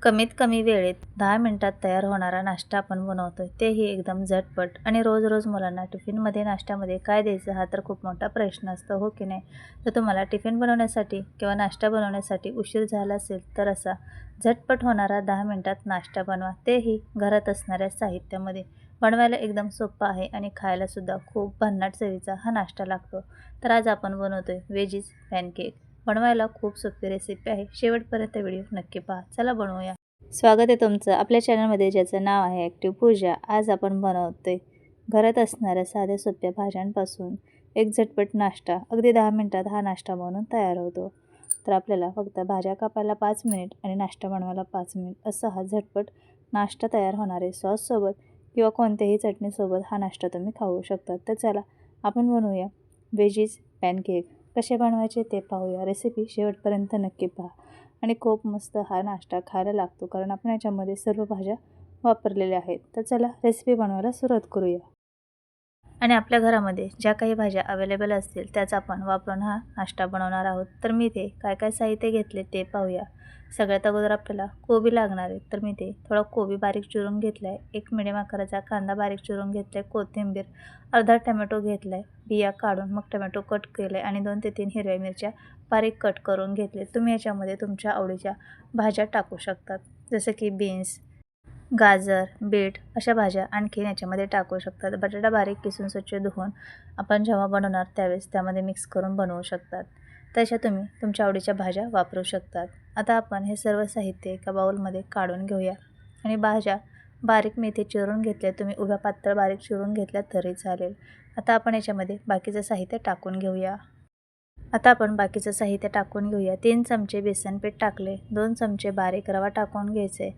कमीत कमी वेळेत 10 मिनिटात तयार होणारा नाश्ता आपण बनवतोय, तेही एकदम झटपट. आणि रोज रोज मुलांना टिफिनमध्ये नाश्त्यामध्ये काय द्यायचं हा तर खूप मोठा प्रश्न असतो, हो की नाही? तर तुम्हाला टिफिन बनवण्यासाठी किंवा नाश्ता बनवण्यासाठी उशीर झाला असेल तर असा झटपट होणारा 10 मिनिटात नाश्ता बनवा, तेही घरात असणाऱ्या साहित्यामध्ये. बनवायला एकदम सोपा आहे आणि खायलासुद्धा खूप भन्नाट चवीचा हा नाश्ता लागतो. तर आज आपण बनवतोय वेजीज पॅनकेक. बनवायला खूप सोपी रेसिपी आहे. शेवटपर्यंत व्हिडिओ नक्की पहा. चला बनवूया. स्वागत आहे तुमचं आपल्या चॅनलमध्ये, ज्याचं नाव आहे ॲक्टिव्ह पूजा. आज आपण बनवतोय घरात असणाऱ्या साध्या सोप्या भाज्यांपासून एक झटपट नाश्ता. अगदी 10 मिनिटात हा नाश्ता बनवून तयार होतो. तर आपल्याला फक्त भाज्या कापायला 5 मिनिट आणि नाश्ता बनवायला 5 मिनिट, असा हा झटपट नाश्ता तयार होणार आहे. सॉससोबत किंवा कोणत्याही चटणीसोबत हा नाश्ता तुम्ही खाऊ शकता. तर चला आपण बनवूया वेजीज पॅनकेक. कसे बनवायचे ते पाहूया. रेसिपी शेवटपर्यंत नक्की पहा. आणि खूप मस्त हा नाश्ता खायला लागतो, कारण आपण याच्यामध्ये सर्व भाज्या वापरलेल्या आहेत. तर चला रेसिपी बनवायला सुरुवात करूया. आणि आपल्या घरामध्ये ज्या काही भाज्या अवेलेबल असतील त्याच आपण वापरून हा नाश्ता बनवणार आहोत. तर मी ते काय काय साहित्य घेतले ते पाहूया. सगळ्यात अगोदर आपल्याला कोबी लागणार आहे. तर मी ते थोडा कोबी बारीक चिरून घेतला आहे. एक मिडियम आकाराचा कांदा बारीक चिरून घेतला आहे. कोथिंबीर, अर्धा टमॅटो घेतला आहे, बिया काढून मग टमॅटो कट केले आणि 2 ते 3 हिरव्या मिरच्या बारीक कट करून घेतले. तुम्ही याच्यामध्ये तुमच्या आवडीच्या भाज्या टाकू शकतात, जसं की बीन्स, गाजर, बीट अशा भाज्या आणखीन याच्यामध्ये टाकू शकतात. बटाटा बारीक किसून स्वच्छ धुवून आपण जेव्हा बनवणार त्यावेळेस त्यामध्ये मिक्स करून बनवू शकतात. तशा तुम्ही तुमच्या आवडीच्या भाज्या वापरू शकतात. आता आपण हे सर्व साहित्य एका बाउलमध्ये काढून घेऊया. आणि भाज्या बारीक मी इथे चिरून घेतल्या, तुम्ही उभ्या पातळ बारीक चिरून घेतल्या तरी चालेल. आता आपण याच्यामध्ये बाकीचं साहित्य टाकून घेऊया. आता आपण बाकीचं साहित्य टाकून घेऊया. 3 चमचे बेसन पीठ टाकले, 2 चमचे बारीक रवा टाकून घ्यायचे.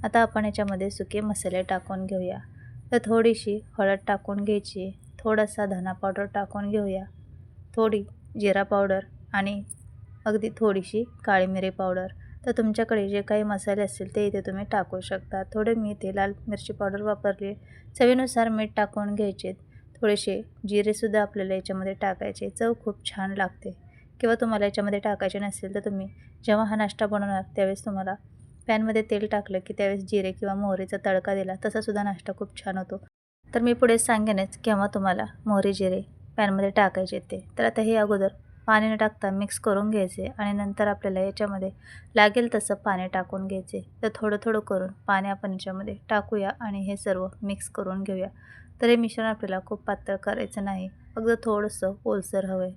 आता आपण याच्यामध्ये सुके मसाले टाकून घेऊया. तर थोडीशी हळद टाकून घ्यायची, थोडासा धना पावडर टाकून घेऊया, थोडी जिरा पावडर आणि अगदी थोडीशी काळी मिरी पावडर. तर तुमच्याकडे जे काही मसाले असतील ते इथे तुम्ही टाकू शकता. थोडे मी इथे लाल मिरची पावडर वापरली. चवीनुसार मीठ टाकून घ्यायचे. थोडेसे जिरेसुद्धा आपल्याला याच्यामध्ये टाकायचे, चव खूप छान लागते. किंवा तुम्हाला याच्यामध्ये टाकायचे नसेल तर तुम्ही जेव्हा हा नाश्ता बनवणार त्यावेळेस तुम्हाला पॅनमध्ये तेल टाकलं की त्यावेळेस जिरे किंवा मोहरीचा तडका दिला तसासुद्धा नाश्ता खूप छान होतो. तर मी पुढे सांगेनच केव्हा तुम्हाला मोहरी जिरे पॅनमध्ये टाकायचे ते. तर आता हे अगोदर पाणी न टाकता मिक्स करून घ्यायचे आणि नंतर आपल्याला याच्यामध्ये लागेल तसं पाणी टाकून घ्यायचे. तर थोडं थोडं करून पाणी आपण याच्यामध्ये टाकूया आणि हे सर्व मिक्स करून घेऊया. तर हे मिश्रण आपल्याला खूप पातळ करायचं नाही, अगदी थोडंसं ओलसर हवं आहे.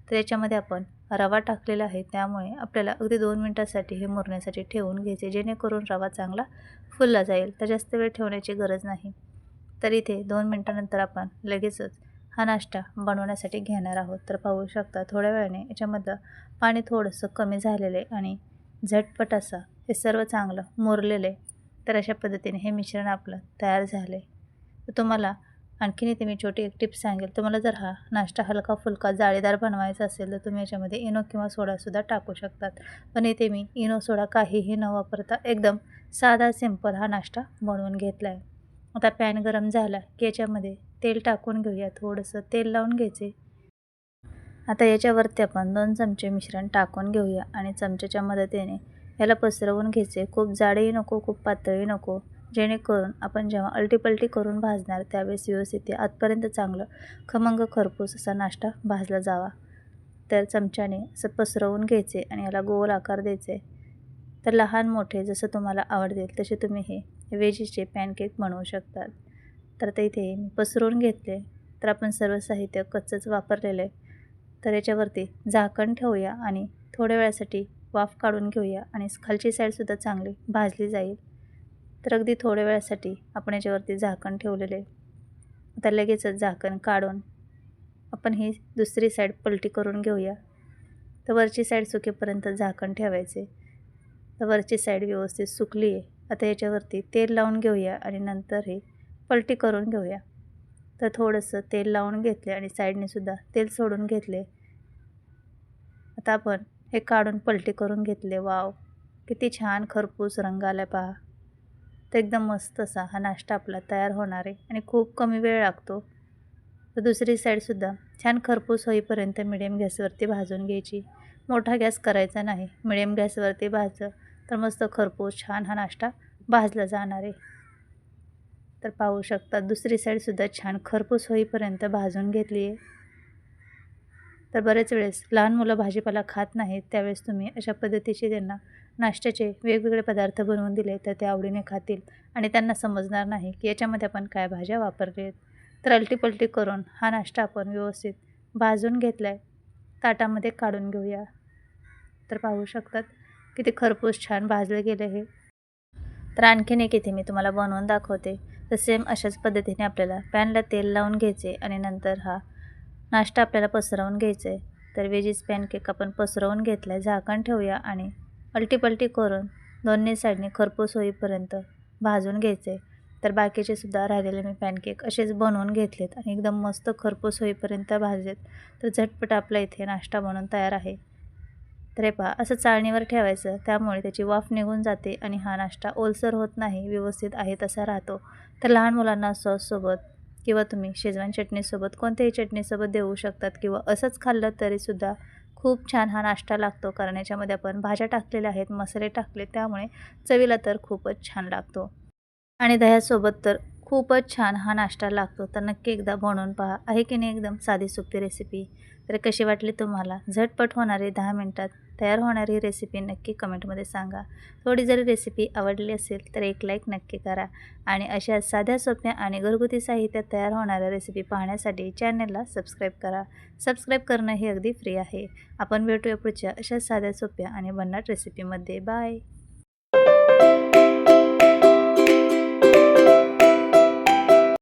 तर याच्यामध्ये आपण रवा टाकलेला आहे, त्यामुळे आपल्याला अगदी 2 मिनिटासाठी हे मुरण्यासाठी ठेवून घ्यायचे, जेणेकरून रवा चांगला फुलला जाईल. तर जास्त वेळ ठेवण्याची गरज नाही. तर इथे 2 मिनिटानंतर आपण लगेचच हा नाश्ता बनवण्यासाठी घेणार आहोत. तर पाहू शकता थोड्या वेळाने याच्यामधलं पाणी थोडंसं कमी झालेलं आहे आणि झटपट असं हे सर्व चांगलं मुरलेलं आहे. तर अशा पद्धतीने हे मिश्रण आपलं तयार झालं आहे. तर तुम्हाला आणखीन इथे मी छोटी एक टिप्स सांगेल. तुम्हाला जर हा नाश्ता हलका फुलका जाळीदार बनवायचा असेल तर तुम्ही याच्यामध्ये इनो किंवा सोडासुद्धा टाकू शकतात. पण इथे मी इनो सोडा काहीही न वापरता एकदम साधा सिंपल हा नाश्ता बनवून घेतला आहे. आता पॅन गरम झाला की याच्यामध्ये तेल टाकून घेऊया. थोडंसं तेल लावून घ्यायचे. आता याच्यावरती आपण 2 चमचे मिश्रण टाकून घेऊया आणि चमच्याच्या मदतीने याला पसरवून घ्यायचे. खूप जाडही नको, खूप पातळही नको, जेणेकरून आपण जेव्हा अलटीपलटी करून भाजणार त्यावेळेस व्यवस्थित आतपर्यंत चांगलं खमंग खरपूस असा नाश्ता भाजला जावा. तर चमच्याने असं पसरवून घ्यायचे आणि याला गोल आकार द्यायचे. तर लहान मोठे जसं तुम्हाला आवडतील तसे तुम्ही हे वेजीचे पॅनकेक बनवू शकतात. तर आता इथे मी पसरवून घेतले. तर आपण सर्व साहित्य कच्चंच वापरलेलं आहे. तर याच्यावरती झाकण ठेवूया आणि थोड्या वेळासाठी वाफ काढून घेऊया आणि खालची साईडसुद्धा चांगली भाजली जाईल. तर अगदी थोड्या वेळासाठी आपण याच्यावरती झाकण ठेवलेले आहे. आता लगेचच झाकण काढून आपण ही दुसरी साईड पलटी करून घेऊया. तर वरची साईड सुकेपर्यंत झाकण ठेवायचे. तर वरची साईड व्यवस्थित सुकली आहे. आता याच्यावरती तेल लावून घेऊया आणि नंतर हे पलटी करून घेऊया. तर थोडंसं तेल लावून घेतले आणि साईडनेसुद्धा तेल सोडून घेतले. आता आपण हे काढून पलटी करून घेतले. वाव, किती छान खरपूस रंग आला पहा. तर एकदम मस्त असा हा नाश्ता आपला तयार होणार आहे आणि खूप कमी वेळ लागतो. तर दुसरी साईडसुद्धा छान खरपूस होईपर्यंत मिडियम गॅसवरती भाजून घ्यायची. मोठा गॅस करायचा नाही, मिडियम गॅसवरती भाजलं तर मस्त खरपूस छान हा नाश्ता भाजला जाणार आहे. तर पाहू शकता दुसरी साईडसुद्धा छान खरपूस होईपर्यंत भाजून घेतली आहे. तर बरेच वेळेस लहान मुलं भाजीपाला खात नाहीत, त्यावेळेस तुम्ही अशा पद्धतीचे त्यांना नाश्त्याचे वेगवेगळे पदार्थ बनवून दिले तर ते आवडीने खातील आणि त्यांना समजणार नाही की याच्यामध्ये आपण काय भाज्या वापरले आहेत. तर अलटीपलटी करून हा नाश्ता आपण व्यवस्थित भाजून घेतला आहे. ताटामध्ये काढून घेऊया. तर पाहू शकतात किती खरपूस छान भाजलं गेलं हे. तर आणखीन एक इथे मी तुम्हाला बनवून दाखवते. तर सेम अशाच पद्धतीने आपल्याला पॅनला तेल लावून घ्यायचे आणि नंतर हा नाश्ता आपल्याला पसरवून घ्यायचा आहे. तर वेजीज पॅनकेक आपण पसरवून घेतला आहे. झाकण ठेवूया आणि अलटीपलटी करून दोन्ही साईडने खरपूस होईपर्यंत भाजून घ्यायचे. तर बाकीचे सुद्धा राहिलेले मी पॅनकेक असेच बनवून घेतलेत आणि एकदम मस्त खरपूस होईपर्यंत भाजलेत. तर झटपट आपला इथे नाश्ता बनवून तयार आहे. तर हे पहा असं चाळणीवर ठेवायचं, त्यामुळे त्याची वाफ निघून जाते आणि हा नाश्ता ओलसर होत नाही, व्यवस्थित आहे तसा राहतो. तर लहान मुलांना सॉससोबत किंवा तुम्ही शेजवान चटणीसोबत कोणत्याही चटणीसोबत देऊ शकतात किंवा असंच खाल्लं तरीसुद्धा खूप छान हा नाश्ता लागतो. कारण याच्यामध्ये आपण भाज्या टाकलेल्या आहेत, मसाले टाकले, त्यामुळे चवीला तर खूपच छान लागतो आणि दह्यासोबत तर खूपच छान हा नाश्ता लागतो. तर नक्की एकदा बनवून पहा. आहे की नाही एकदम साधी सोपी रेसिपी. तर कशी वाटली तुम्हाला? झटपट होणारी 10 मिनिटात तयार होणारी रेसिपी नक्की कमेंटमध्ये सांगा. थोडी जरी रेसिपी आवडली असेल तर एक लाईक नक्की करा आणि अशा साध्या सोप्या आणि घरगुती साहित्यात तयार होणाऱ्या रेसिपी पाहण्यासाठी चॅनलला सबस्क्राईब करा. सबस्क्राईब करणं हे अगदी फ्री आहे. आपण भेटूया पुढच्या अशा साध्या सोप्या आणि भन्नाट रेसिपीमध्ये. बाय.